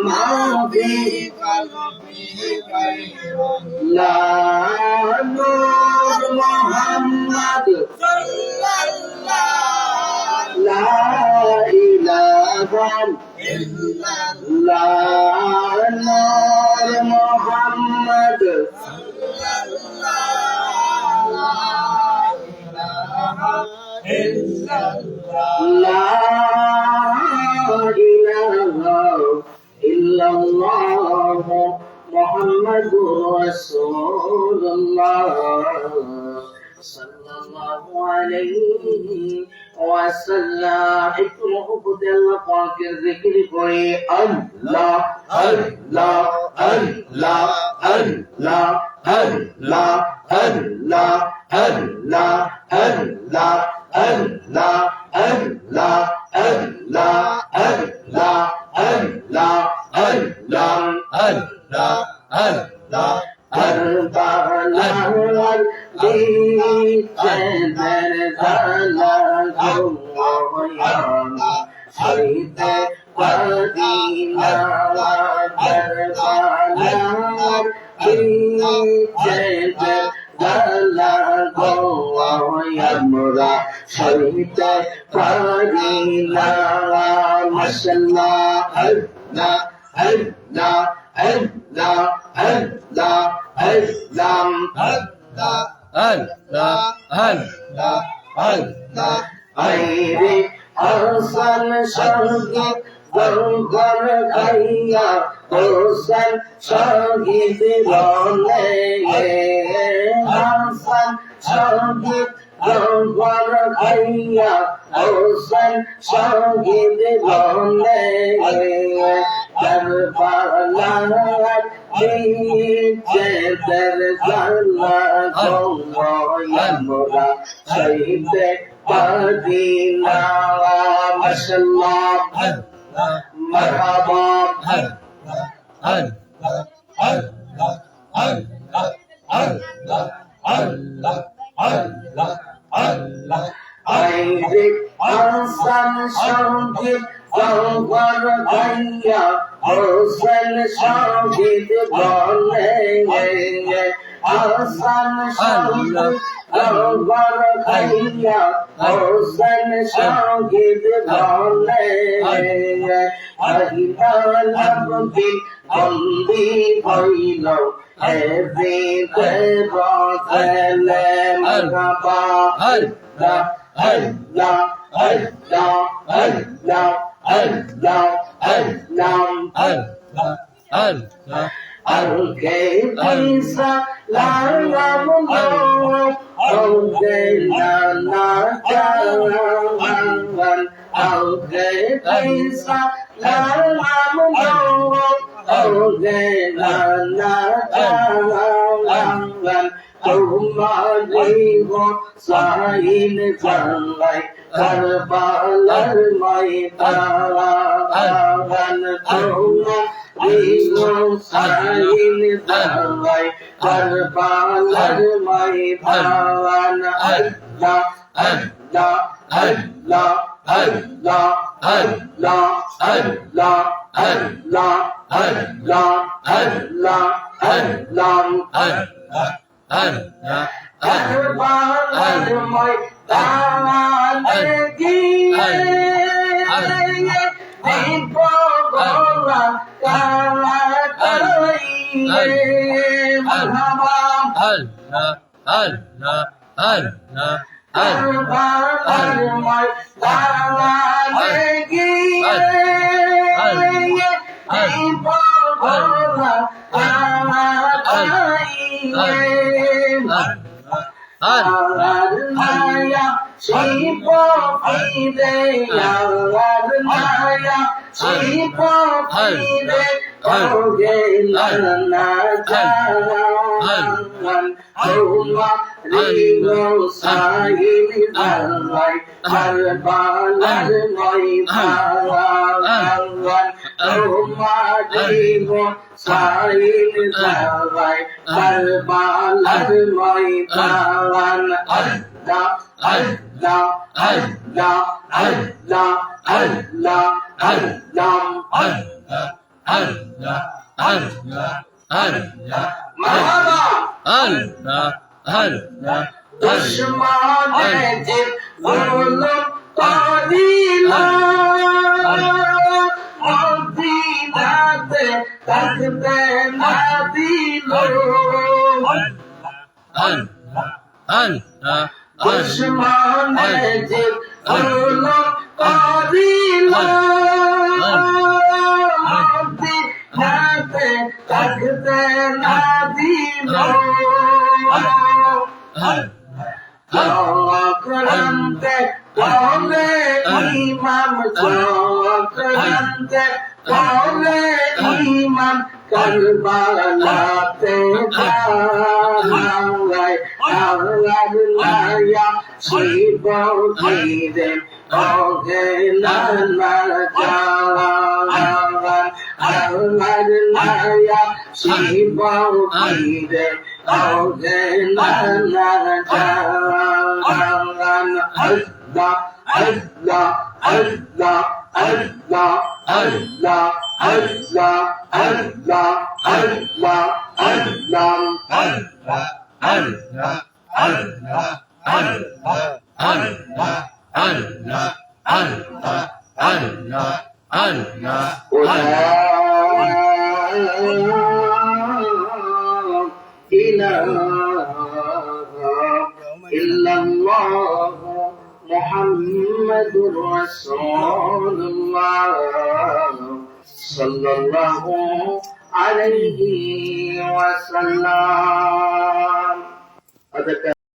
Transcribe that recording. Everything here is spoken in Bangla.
ما في قلبي غير الله نور محمد صلى الله لا إله إلا الله نور محمد صلى الله لا إله إلا الله إله إلا الله محمد رسول الله صلى الله عليه وسلم একটু মহব্বতে আল্লাহ পাকের জিকির করে আল্লাহ আল্লাহ আল্লাহ আল্লাহ আল্লাহ আল্লাহ আল্লাহ আল্লাহ আল্লাহ আল্লাহ আল্লাহ আল্লাহ আল্লাহ আল্লাহ আল্লাহ আল্লাহ কারবালার বিচেদের জালা গোয়ানা হইতে মদিনা কারবালার বিচেদের জালা গোয়ানা হইতে মদিনা মাশাআল্লাহ আল্লাহ আল্লাহ Allah, Allah, Allah, Allah, Allah, Allah, Allah. Aire Hasan Shahid Gangar Khaya Hasan Shahid Rone Hasan Shahid Gangar Khaya Hasan Shahid Rone Karbalaar বিচেদের জালা গোয়ানা হইতে মদিনা মাশাআল্লাহ মারহাবা আইরে হাসান শহীদ গঙ্গর ভাইয়া হোসেন শহীদ বলে হাসান শহীদ গঙ্গর ভাইয়া হোসেন শহীদ বলে আহিলালবদি বন্দি হইল হেদিতে বদলে মারহাবা আল্লাহ আল্লাহ আল্লাহ আল্লাহ Allah, Allah, Allah, Allah. Al-Kaisa, la la la, Al-Kaisa, la jalan. Al-Kaisa, la la la, Al-Kaisa, la jalan. তোমারিব সাইন জালাই কারবালার ময়দান তোমারিব সাইন জালাই কারবালার ময়দান আল্লাহ আল্লাহ আল্লাহ আল্লাহ আল্লাহ আল্লাহ আল্লাহ আল্লাহ আল্লাহ আল্লাহ আল্লাহ Karbalaar ময়দানে গিয়ে দীপ গোলা কালাইয়ে মারহাবা আল্লাহ আল্লাহ আল্লাহ Karbalaar ময়দানে গিয়ে দীপ গোলা কালাইয়ে Naya Shipo Pide Naya Shipo Pide Oge Lana Jalan Kuma Rigo Sahin Dalai Karbalaar Maidanan Kuma Rigo Sahin Dalai Karbalaar Maidanan Allah Allah Allah Allah Allah আল্লাহ মারহাবা দুশমনে যে বলো করিলা মদিনাতে থাকতে না দিল দুশমনে যে বলো করিলা মদিনাতে থাকতে না দিল চক্রান্তে বলে ইমাম চক্রান্তে বলে ইমাম কারবালাতে জানায় আল্লাহর নায়া শিব গিরে ওগে নানা জালাল আল্লাহর নায়া শিব গিরে ওগে নানা জালাল আল্লাহ আল্লাহ আল্লাহ আল্লাহ আল্লাহ আল্লাহ আল্লাহ আল্লাহ illallah Muhammadur Rasulullah sallallahu alaihi wasallam.